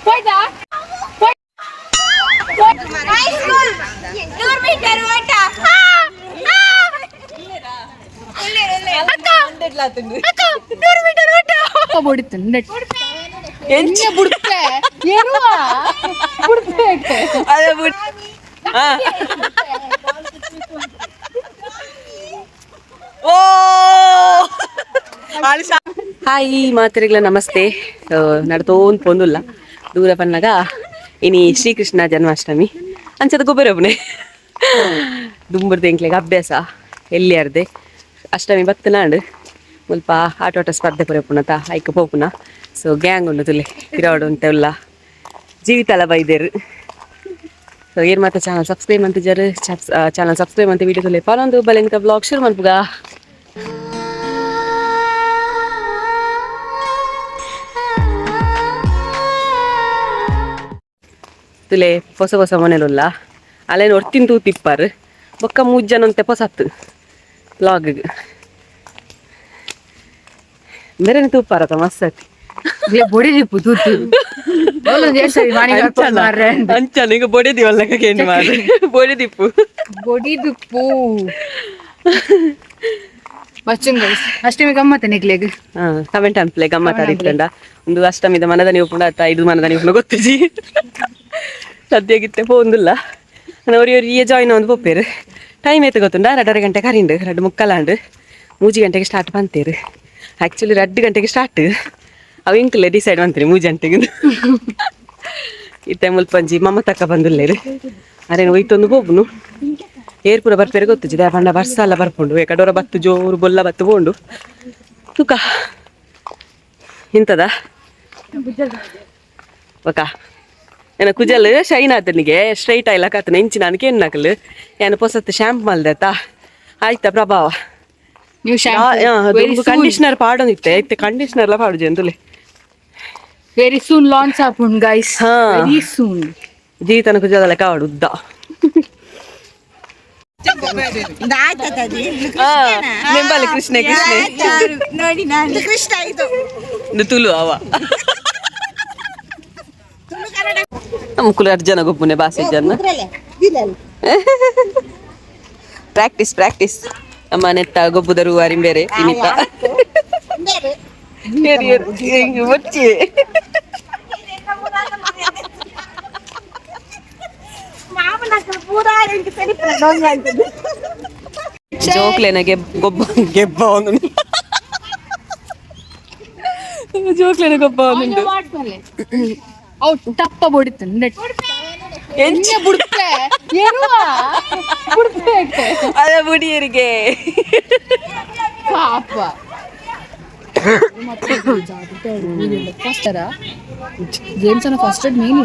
ಹೋಯ್ತಾ ಹಾಯ್ ಮಾತರಿಗಳ ನಮಸ್ತೆ. ನಡ್ತೋನ್ ಪೊಂದುಲ್ಲ ದೂರ ಪನ್ನಗ ಇನಿ ಶ್ರೀಕೃಷ್ಣ ಜನ್ಮಾಷ್ಟಮಿ ಅಂಚದ ಗೊಬ್ಬರೊಬ್ಬನೆ ದುಂಬರ್ದು ಎಂಕ್ಲೆಗೆ ಅಭ್ಯಾಸ ಎಲ್ಲಿ ಅರ್ದೆ ಅಷ್ಟಮಿ ಬತ್ತನಾಂಡು ಸ್ವಲ್ಪ ಆಟೋಟ ಸ್ಪರ್ಧೆ ಪುರಪುನತ ಐಕ ಪೋಪುನ ಸೊ ಗ್ಯಾಂಗ್ ಉಂಡು ತುಲೆ ತಿರಾವಡು ಅಂತೆಲ್ಲ ಜೀವಿತಲ ಬೈದೇರು. ಸೊ ಏರ್ ಮಾತ್ರ ಚಾನಲ್ ಸಬ್ಸ್ಕ್ರೈಬ್ ಅಂತಿದ್ದಾರೆ, ಚಾನಲ್ ಸಬ್ಸ್ಕ್ರೈಬ್ ಅಂತ ವಿಡಿಯೋ ತುಲೆ ಪಾಲೊಂದು ಬಲೆಂಕ ಬ್ಲಾಗ್ ಶುರು ಮನ್ಪುಗ. ತುಲೆ ಹೊಸ ಹೊಸ ಮನೇಲುಲ್ಲ ಅಲ್ಲೇನು ಹೊರ್ತಿನ ತೂತು ಇಪ್ಪಾರು ಬೊಕ್ಕ 3 ಜನ ಅಂತೆ ಪೊಸತ್ತು ಬ್ಲಾಗ್ಗೆ ಬೇರೆ ತೂಪಾರತ ಮಸ್ತ್ ಬೊಡಿ ದಿಪ್ಪು ತೂತು ಅಂಚನ ಈಗ ಬೊಡೆದಿವಲ್ಲ ಕೇಂದ್ರ ಮಾಡಿ ಬೊಡಿ ದಿಪ್ಪು ಅಷ್ಟಮಿ ಗಮ್ಮತ್ತ ನಿಕ್ಲೆಗ್ ಕಮೆಂಟ್ ಅನ್ಪ್ಲೆ ಗಮ್ಮತ್ ಆಡಿತ್ತಂಡ ಒಂದು ಅಷ್ಟಮಿದ ಮನದ ನೀವು ಪುಂಡ ಇದು ಮನದ ನೀವು ಗೊತ್ತಿಜಿ ಸದ್ಯಗಿತ್ತೆ ಪೋಂದಿಲ್ಲ ಅವ್ರಿಗೆ ಜಾಯಿನ್ ಒಂದು ಪೋಪೇರು ಟೈಮ್ ಐತೆ ಗೊತ್ತುಂಡ 2:30 ಗಂಟೆ ಕರಿಂಡು 2:45 3 ಗಂಟೆಗೆ ಸ್ಟಾರ್ಟ್ ಬಂತೇರು. ಆ್ಯಕ್ಚುಲಿ 2 ಗಂಟೆಗೆ ಸ್ಟಾರ್ಟ್ ಅವು ಇಂಕ್ಲೆ ಡಿಸೈಡ್ ಬಂತೀರಿ 3 ಗಂಟೆಗೆ ಇತ್ತೆ ಮುಲ್ಪಂಜಿ ಮಮ್ಮ ತಕ್ಕ ಬಂದಿಲ್ಲೇರು ಅರೇನು ಒಯ್ತೊಂದು ಹೋಗ್ನು ಏರ್ ಪೂರ ಬರ್ಪೇರೆ ಗೊತ್ತಿದೆ ಪಂಡ ಬರ್ಸ ಎಲ್ಲ ಬರ್ಕೊಂಡು ಏಕಡೋರ ಬತ್ತು ಜೋರು ಬೊಲ್ಲ ಬತ್ತು ಬೋಂಡು ತುಕ ಇಂತದ ಬಕ ಏನ ಕುಜಲ್ ಶೈನ್ ಆತನಿಗೆ ಸ್ಟ್ರೈಟ್ ಆಯ್ಲ ಕಾತನ ಇಂಚಿನ ಅನ್ಕೆ ಏನಾಕಲ್ ಏನು ಪೊಸತ್ ಶಾಂಪ್ ಮಲ್ದೆತಾ ಆಯ್ತಾ ಪ್ರಭಾವ ನೀವು ಕಂಡೀಷನರ್ ಪಾಡೋದಿತ್ತೆ ಐತೆ ಕಂಡೀಷನರ್ ಎಲ್ಲ ಪಾಡು ಜಂತುಲೆ ವೆರಿ ಸೂನ್ ಲಾಂಚ್ ಆಪುಂಡ್ ಗೈಸ್ ವೆರಿ ಸೂನ್ ಜೀತನ ಕುಜದಲ್ಲ ಕಾಡು ಉದ್ದ ನಿಂಬಲ್ಲಿ ಕೃಷ್ಣ ನೋಡಿ ನಾನು ಕೃಷ್ಣ ಇದು ತುಳು ಅವ ಮುಕ್ಕುಲು ಅರ್ಜನ ಗೊಬ್ಬುನೆ ಭಾಷೆ ಜನ ಪ್ರಾಕ್ಟೀಸ್ ಅಮ್ಮ ನೆತ್ತ ಗೊಬ್ಬುದರು ಅರಿಂಬೇರೆ ಇನಿತ ಒಚ್ಚಿ ಜೋಕ್ಲೆನಗೆ ಗೊಬ್ಬ ಗೆಬ್ಬ ಜೋಕ್ಲೆನ ಗೊಬ್ಬ ಔಟ್ ತಪ್ಪ ಬೊಡಿತು ಅದ ಬುಡಿಯರಿಗೆ ಪಾಪ ಜೇಮ್ಸನ ಫಸ್ಟ್ ನೀನು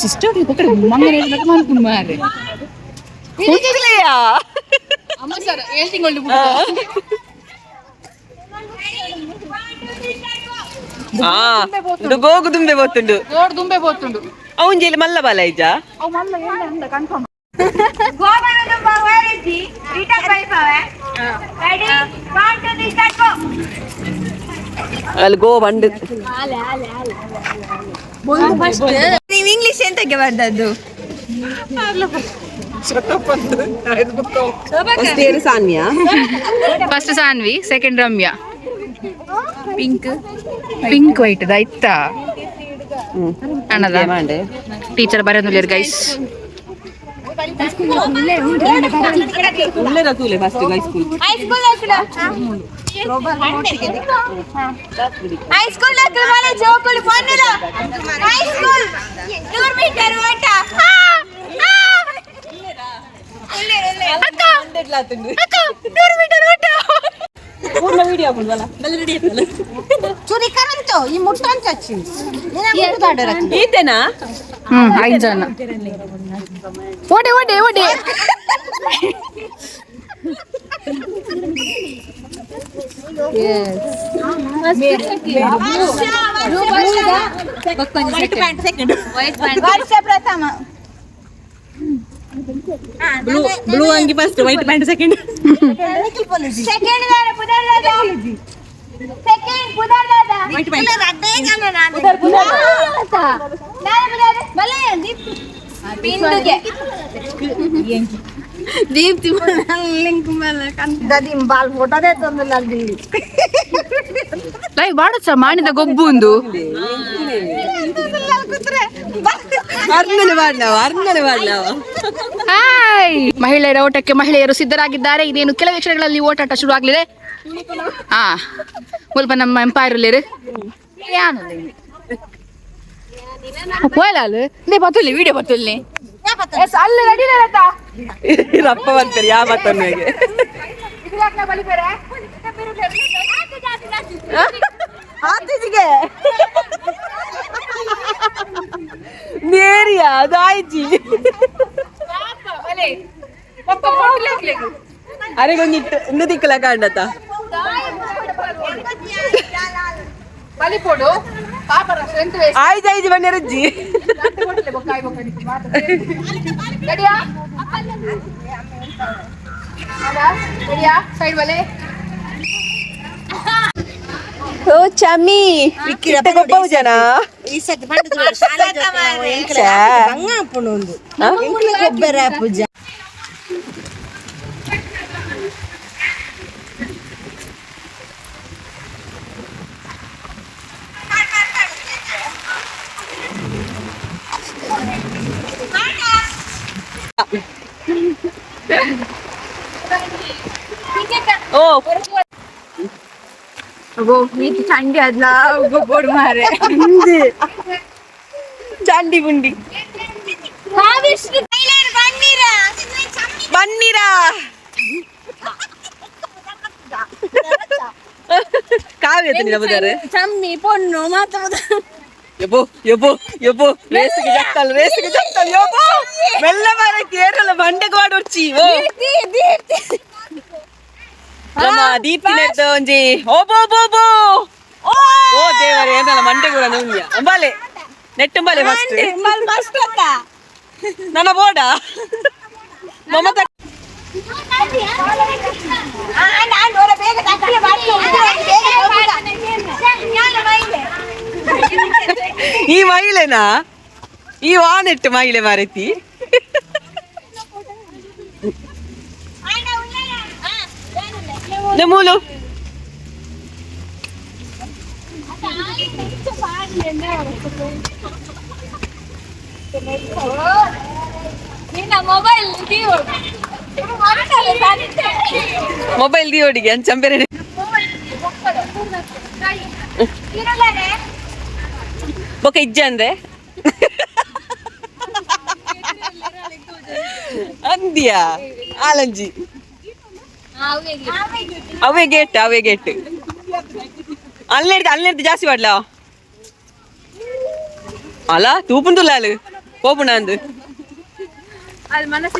ಸಿಸ್ಟರ್ ಮಾರೆ ಅಮ್ಮ ಸರ್ 7 ತಿಂಗಳು ಗೋಗು ದುಂಬೆ ಬೋತುಂಡು ದೊಡ್ಡ ದುಂಬೆ ಬೋತುಂಡು ಅವನ್ ಜೈಲಿ ಮಲ್ಲ ಬಾಲ ಇಜ್ಜ ಅವ್ ಮಲ್ಲ ಏನ ಕನ್ಫರ್ಮ್ ಗೋಬನ ದುಂಬ ವೈರಿಜಿ ರೀಟಾ ಬೈಪಾವೆ ರೆಡಿ 1 2 3 ಸ್ಟಾರ್ಟ್ ಗೋ ಅಲ್ಲಿ ಗೋ ಬಂಡ್ ಫಸ್ಟ್ ನೀವು ಇಂಗ್ಲಿಷ್ ಎಂತಕ್ಕೆ ಬರ್ದದ್ದು first Sanvi second Ramya pink white ಆಯ್ತಾ ಅಣ್ಣದ ಟೀಚರ್ ಬರೋದಿಲ್ಲ ಗೈಸ್ ಹೈಸ್ಕೂಲ್ ಮಾನೆ ಜೋಕುಲು ಫೋನ್ಲ ಹೈಸ್ಕೂಲ್ 2 ಮೀಟರ್ ಓಟ ಅಕ್ಕ 2 ಮೀಟರ್ ಓಟ ಪೂರ್ಣ ವಿಡಿಯೋ ಹಾಕೊಂಡ್ವಲ್ಲ ಬಲ್ಲ ರೆಡಿ ಆಯ್ತಲ್ಲ ಚೂರಿ ಕರಂತು ಈ ಮುಟ್ಟಂತ ಚಿ ನೀನು ತಾಡರ ಈತೇನಾ 5 ಜನ ಓಡಿ ವರ್ಷ ಪ್ರಥಮ ಬ್ಲೂ ಅಂಗಿ first white pant second second ದಾರ ಪುದರ್ ದಾದ ಸೆಕೆಂಡ್ ಪುದರ್ ದಾದ ವೈಟ್ ಪ್ಯಾಂಟ್ ರಡ್ಡೆ दीप्ति लिंक दादी बाल फोटो दे ಲೈವ್ ಬಾಡಸ ಮಾಡಿದ ಗೊಬ್ಬು ಒಂದು ಹಾಯ್ ಮಹಿಳೆಯರ ಓಟಕ್ಕೆ ಮಹಿಳೆಯರು ಸಿದ್ಧರಾಗಿದ್ದಾರೆ. ಇದೇನು ಕೆಲವೇ ಕ್ಷಣಗಳಲ್ಲಿ ಓಟಾಟ ಶುರು ಆಗಲಿದೆ. ಹಾ ಮುಲ್ಪ ನಮ್ಮ ಎಂಪೈರ್ ಹೋಯ್ಲಾಲು ನೇ ಬತ್ತುಲ್ಲಿ ವಿಡಿಯೋ ಬತ್ತುಲ್ಲಿ ಅಲ್ಲಿ ರೆಡಿ ರಪ್ಪ ಬರ್ತಾರೆ ಯಾವ ಮತ್ತೊಂದಿಗೆ ನೇರಿಯಾ ಅದಾಯ್ಜಿ ಅರೆಗೊಂದಿಟ್ಟು ಇನ್ನು ದಿಕ್ಕಲ ಕಾಂಡತ ಆಯ್ಜಿ ಬನ್ನಿರಜ್ಜಿ ಸೈಡ್ ಬಲೆ ಓ ಚಮ್ಮಿ ಗೊಬ್ಬ ಜನ ಗೊಬ್ಬರ ಪೂಜಾ ಓ ನೀತಿ ಚಂಡಿ ಅದ್ಲ ಗೊಬ್ಬರು ಮಾರೆ ಚಾಂಡಿ ಗುಂಡಿ ಬನ್ನಿರಾ ಕಾವ್ಯ ಬುದಾರೆ ಚಮ್ಮಿ ಪೊಣ್ಣು ಮಾತ ಯಬ್ಬೋ ಯಬ್ಬೋ ಯಬ್ಬೋ ರೇಸಿಗೆ ಜಕ್ಕಲ್ ಯಬ್ಬೋ ಮೆಲ್ಲ ಮಾರಕ್ಕೆ ಏರಲ್ಲ ಬಂಡೆಗೆ ವಾಡೊಚ್ಚಿ ನಮ್ಮ ದೀಪಿನದ್ದು ಒಂಜಿ ಓಬೋ ಬೋಬೋ ಓ ದೇವರೇ ಏನಲ್ಲ ಮಂಡೆ ಕೂಡ ನುಂಗ್ಯ ಅಂಬಾಲೆ ನೆಟ್ಟಂಬಾಲೆ ಫಸ್ಟ್ ನನ್ನ ಬೋಡ ಮಮತಾ ಈ ಮಹಿಳೆನಾ ಈ ವಾನೆಟ್ಟು ಮಹಿಳೆ ಮಾರೈತಿ ನಮೂಲು ಮೊಬೈಲ್ ದಿಯೋಡಿಗೆ ಚಂಪೆರೆ ಬೊಕ್ಕ ಇಜ್ಜ ಅಂದ್ರೆ ಅಂದ್ಯಾ ಆಲಂಜಿ ಅವೇ ಗೇಟ್ ಅಲ್ಲಿರ್ದು ಜಾಸ್ತಿ ಮಾಡ್ಲ ಅಲ್ಲ ತೂಪುಂದುಲ್ಲ ಅಲ್ಲಿ ಹೋಪುಣ ಅಂದು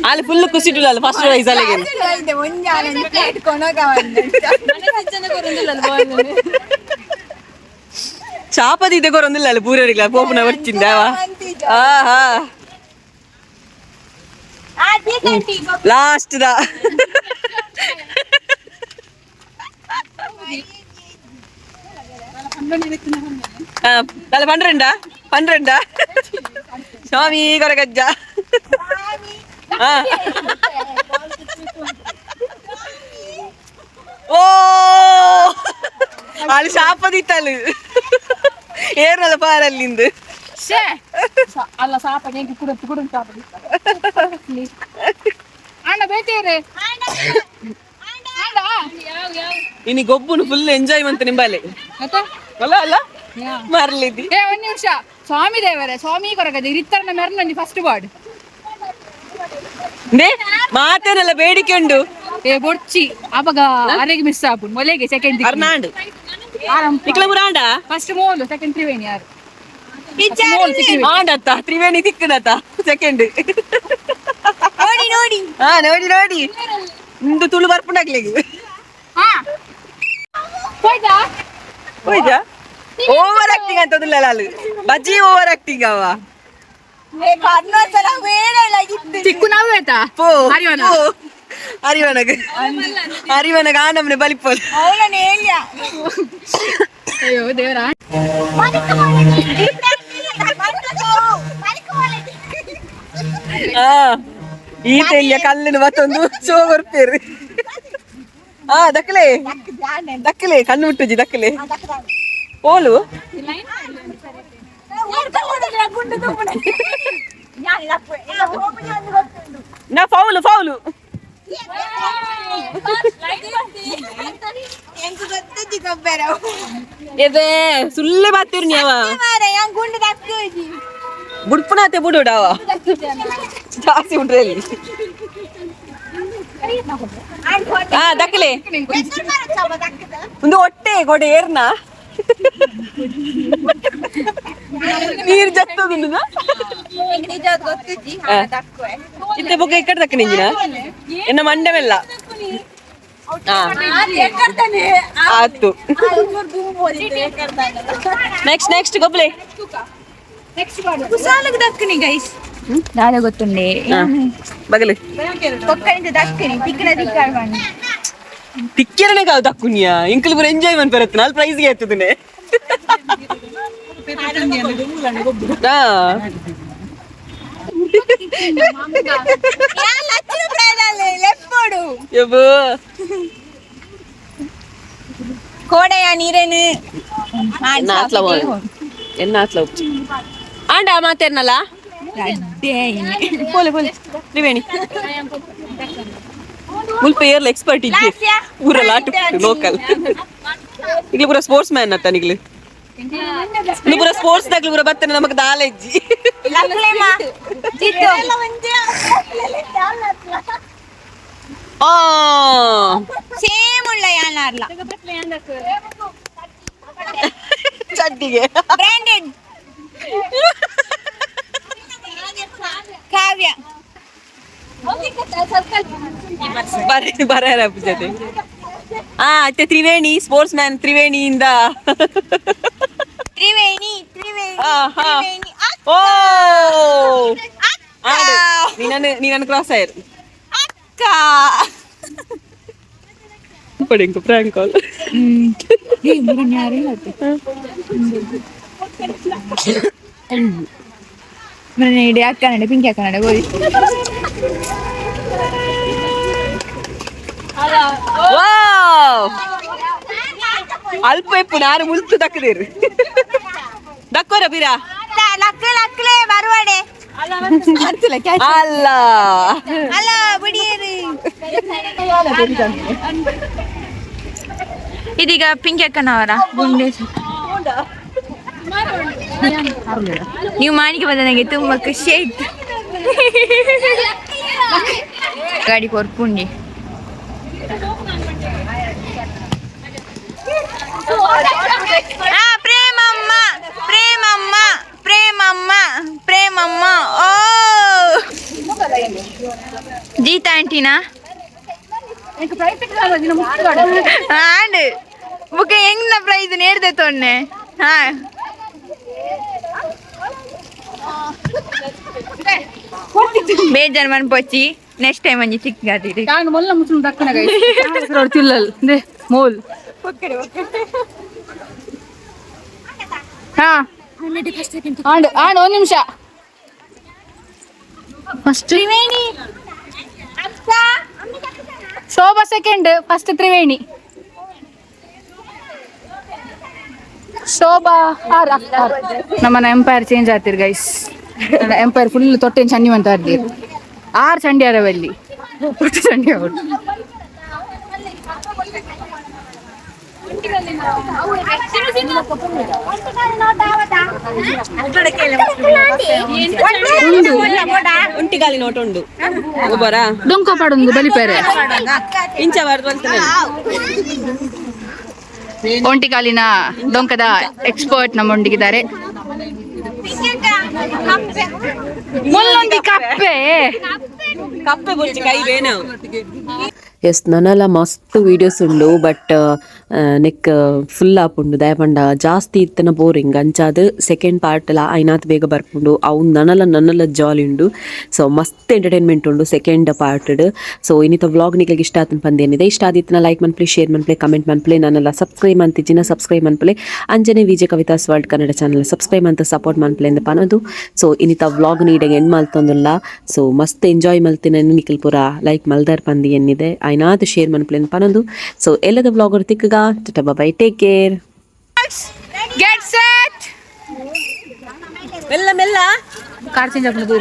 ಅಲ್ಲಿ ಫುಲ್ ಕುಸಿಟುಲ್ಲ ಅಲ್ಲಿ ಫಸ್ಟ್ ಪ್ರೈಸ್ ಅಲ್ಲಿಗೆ ಚಾಪದಿ ಇದೆ ಗೊರೊಂದಿಲ್ಲ ಅಲ್ಲಿ ಪೂರರಿಲ್ಲ ಪೋಪುನ ಬರ್ಚಿಂದ ಆಹಾ ಲಾಸ್ಟ್ ದ ತಲೆ ಪನ್ನೆಂಡ ಸ್ವಾಮಿ ಕೊರಗಜ್ಜ ಓ ಅಲ್ಲಿ ಶಾಪದಿತ್ತಲ್ಲಿ ಏರ್ನಲ್ಲ ಪಾರಲ್ಲಿಂದು ಅಲ್ಲ ಸಾಪ ಕುಡ ಅಣ್ಣ ಬೇಟೇರೆ ಇನಿ ಗೊಬ್ಬುನು ಫುಲ್ ಎಂಜಾಯ್ಮೆಂಟ್ ನಿಂಬಲ್ಲಿ ಅಲ್ಲ ಅಲ್ಲ ಮರ್ಲಿದ್ದಿ ಒಂದ್ ನಿಮಿಷ ಸ್ವಾಮಿ ದೇವರೇ ಸ್ವಾಮಿ ಕೊರಗದೆ ಇರಿತ್ತರನ್ನ ಮೆರನಲ್ಲಿ ಫಸ್ಟ್ ಬಾಡ್ ಮಾತೇನಲ್ಲ ಬೇಡಿಕೆ ಉಂಡು ಬೊಡ್ಚಿ ಅವಾಗ ಅರೆಗೆ ಮಿಸ್ ಆಪುನ್ ಮೊಲೆಗೆ ಸೆಕೆಂಡ್ ಅರ್ನಾಂಡ್ ಇಕ್ಲ ಮುರಾಂಡ ಫಸ್ಟ್ ಮೋಲು ಸೆಕೆಂಡ್ ತ್ರಿವೇಣಿ ಯಾರು ಆಂಡತ್ತ ತ್ರಿವೇಣಿ ತಿಕ್ಕನತ್ತ ಸೆಕೆಂಡ್ ನೋಡಿ ನಿಂದು ತುಳು ಬರ್ಪುಂಡಾಗ್ಲಿಗೆ ಹೋಯ್ತಾ ಓವರ್ ಆಕ್ಟಿಂಗ್ ಅಂತದಿಲ್ಲ ಅಲ್ಲಿ ಬಜ್ಜಿ ಓವರ್ ಆಕ್ಟಿಂಗ್ ಅವ ಚಿಕ್ಕು ನಾವು ಆಯ್ತಾ ಅರಿವನಗ ನಮ್ಮನೆ ಬಲಿಪೋಲ್ ಅವಳನೆ ಹೇಳ್ಯ ಅಯ್ಯೋ ದೇವರ. ಈತ ಇಲ್ಲಿಯ ಕಲ್ಲಿನ ಮತ್ತೊಂದು ಶೋ ಬರ್ಪೇರು. ದಕ್ಕಲೆ ದಕ್ಕಲೆ ಕಣ್ಣು ಮುಟ್ಟುಜಿ ದಕ್ಕಲೆ ಓಲು ನಾ ಫೌಲು ಫೌಲು ಎದೆ ಸುಳ್ಳೆ ಬಾತಿರು ನೀವ ಬುಡ್ಪುನಾತೆ ಬುಡುಡಾವ ಜಾಸ್ತಿ ಉಂಡ್ರೆ ಅಲ್ಲಿ. ದಕ್ಕಲೆ ಒಂದು ಹೊಟ್ಟೆ ಕೊಡೆ ಏರ್ನ ನೀರ್ ಜತ್ತದು ಇತ್ತೆ ಬೊಕ್ಕ ಈ ಕಡೆ ದಕ್ಕನೆ ಇಂಜಿನ ಎನ್ನ ಮಂಡವೆಲ್ಲ ಆತು. ನೆಕ್ಸ್ಟ್ ನೆಕ್ಸ್ಟ್ ಗೊಬ್ಬಲೆ దక్కని గైస్ దాదా ಗೊತ್ತುಂడే ಬಗಲೆ ಪಕ್ಕನಿಂದ ದಕ್ಕನಿ ತಿಕ್ಕನ ತಿಕ್ಕಾಡ್ಬಂಡಿ ತಿಕ್ಕೆರನೆ ಕಾವು ದಕ್ಕುನಿಯಾ ಇಂಕಲ್ ಪೂರ ಎಂಜಾಯ್ಮೆಂಟ್ ಬರುತ್ತೆ ನಾಲ್ ಪ್ರೈಸ್ಗೆ ಎತ್ತುದನೆ. కోడయ నీరేను ಆಂಡ ಮಾತೇರ್ನಲ್ಲ ಪೋಲೆ ಪೋಲೆ ತ್ರಿವೇಣಿ ಮುಲ್ಪ ಏರ್ಲ ಎಕ್ಸ್ಪರ್ಟ್ ಇದ್ದೆ ಊರಲ್ಲ ಆಟ ಲೋಕಲ್ ಈಗಲೂ ಪೂರ ಸ್ಪೋರ್ಟ್ಸ್ ಮ್ಯಾನ್ ಅತ್ತ ನಿಗ್ಲು ಇನ್ನು ಪೂರ ಸ್ಪೋರ್ಟ್ಸ್ ದಾಗ್ಲು ಪೂರ ಬತ್ತನೆ ನಮಕ್ ನಾಲೆಜ್ಜಿ ಸೇಮ್ ಉಳ್ಳ ಯಾನಾರ್ಲ ಚಡ್ಡಿಗೆ ಬ್ರಾಂಡೆಡ್ ಕಾವ್ಯ ಬರ ಜೊತೆ ಅತ್ತೆ ತ್ರಿವೇಣಿ ಸ್ಪೋರ್ಟ್ಸ್ ಮ್ಯಾನ್ ತ್ರಿವೇಣಿಯಿಂದ ತ್ರಿವೇಣಿ ತ್ರಿವೇಣಿ ತ್ರಿವೇಣಿ ಓ ನೀನನ್ನು ಕ್ರಾಸ್ ಆಯ್ರು ಅಕ್ಕ ಪಡೆಂಕ ಪ್ರಾಂಕ್ ಕಾಲ್ ಇಡೀ ಅಕ್ಕನಡೆ ಪಿಂಕಿ ಅಕ್ಕನಡೆ ಹೋಗಿ ಅಲ್ಪ ಎಪ್ಪು ನಾರು ಮುಲ್ತು ದಕ್ಕದೇರು ದಕ್ಕೋರ ಬೀರಾ ಲಕ್ಕಲೆ ಬರುವಡೆ ಅಲ್ಲ ಅಲ್ಲ ಬಿಡಿಯರು ಇದೀಗ ಪಿಂಕಿ ಅಕ್ಕನವರ ನೀವು ಮಾಣಿಕೆ ಬಂದ ನನಗೆ ತುಂಬಾ ಖುಷಿ ಆಯ್ತು. ಗಾಡಿ ಕೊರ್ಪುಂಡಿ ಪ್ರೇಮಮ್ಮ ಪ್ರೇಮಮ್ಮ ಪ್ರೇಮಮ್ಮ ಪ್ರೇಮಮ್ಮ ಓ ಜೀತಾ ಆಂಟಿನಾ ಆಂಡ್ ಬುಕ್ಕ ಹೆಂಗ್ ಪ್ರೈಸ್ ನೇಡ್ದೆ ತೊನ್ನೆ ಹಾ ಬೇಜಾರ್ ಮನ್ಪೊಚ್ಚಿ ನೆಕ್ಸ್ಟ್ ಟೈಮ್ ಒಂಜಿ ಚಿಕ್ಕಗಾದಿರಿ ಮೊಲ್ಲ ಮುಸ್ಲಿಂ ದಕ್ಕನ ಗೈಸ್ ತಿಲ್ಲಲ್ ದೇ ಮೋಲ್ ಹಾ ಆಂಡ್ ಆಂಡ್ ಒಂದು ನಿಮಿಷ first Triveni Shobha second first Triveni Shobha ನಮ್ಮನ ಎಂಪೈರ್ ಚೇಂಜ್ ಆಗ್ತೀರಿ ಗೈಸ್ ಎಂಪೈರ್ ಫುಲ್ ತೊಟ್ಟೆನ್ ಚಂಡಿ ಅಂತ ಆಡ್ತೀರಿ 6 ಚಂಡಿ ಅರವಲ್ಲಿ ಚಂಡಿ ಔಟ್ ಒಂಟಿಗಾಲಿ ನೋಟ್ ಉಂಡು ಒಬ್ಬರ ಡೊಂಕ ಪಾಡೊಂದು ಬಲಿಪೇರೆ ಇಂಚ ಬರ್ದು ಒಂಟಿಗಾಲಿನ ಡೊಂಕದ ಎಕ್ಸ್ಪರ್ಟ್ ನಮ್ಮೊಂದಿಗಿದ್ದಾರೆ. ಮುಲ್ಲೊಂದಿ ಕಪ್ಪೆ ಕಪ್ಪೆ ಬೊಚ್ಚಿ ಕೈ ಬೇನ ಎಸ್ ನನ್ನೆಲ್ಲ ಮಸ್ತ್ ವೀಡಿಯೋಸ್ ಉಂಡು ಬಟ್ ನೆಕ್ ಫುಲ್ ಆಪುಂಡು ದಯಪಂಡ ಜಾಸ್ತಿ ಇತ್ತನ ಬೋರಿಂಗ್ ಅಂಚಾದ್ ಸೆಕೆಂಡ್ ಪಾರ್ಟ್ಲ ಐನಾತ್ ಬೇಗ ಬರ್ಪುಂಡು ಅವು ನನ್ನಲ ಜಾಲಿ ಉಂಡು. ಸೊ ಮಸ್ತ್ ಎಂಟರ್ಟೈನ್ಮೆಂಟ್ ಉಂಡು ಸೆಕೆಂಡ್ ಪಾರ್ಟ್ಡ್. ಸೊ ಇನ್ನಿತ ವ್ಲಾಗ್ ನಿಕ್ಲೆಗ್ ಇಷ್ಟ ಆತನ ಪಂದೇನಿದೆ. ಇಷ್ಟ ಆದಿತ್ತನ ಲೈಕ್ ಮನ್ಪ್ಲೆ, ಶೇರ್ ಮನ್ಪ್ಲೆ, ಕಮೆಂಟ್ ಮನ್ಪ್ಲೆ, ನನ್ನೆಲ್ಲ ಸಬ್ಸ್ಕ್ರೈಬ್ ಮಂತಿಜ್ಜಿನ ಸಬ್ಸ್ಕ್ರೈಬ್ ಮನ್ಪ್ಲೆ, ಅಂಜನೆ Vijaya Kavitha's world Kannada channel subscribe ಅಂತ ಸಪೋರ್ಟ್ ಮನ್ಪ್ಲೆ ಅಂತ ಪನದು. ಸೊ ಇನ್ನಿತ ವ್ಲಾಗ್ ನೀಡೆಗೆ ಎಂಡ್ ಮಲ್ತೊಂದುಲ್ಲ. ಸೊ ಮಸ್ತ್ ಎಂಜಾಯ್ ಮಲ್ತಿನ ನಿಖಿಲ್ ಪೂರ ಲೈಕ್ ಮಲ್ದಾರ್ ಪಂದಿ ಎನ್ನಿದೆ ಐನಾತ್ ಶೇರ್ ಮನ್ಪ್ಲೆ ಅಂತ ಪನದು. ಸೊ ಎಲ್ಲದ ವ್ಲಾಗ್ ತಿಕ್ಕಗ bye take care. Get set ಮೆಲ್ಲ ಮೆಲ್ಲ ಕಾರ್ ಚೇಂಜ್ ಆಗ್ತದೆ.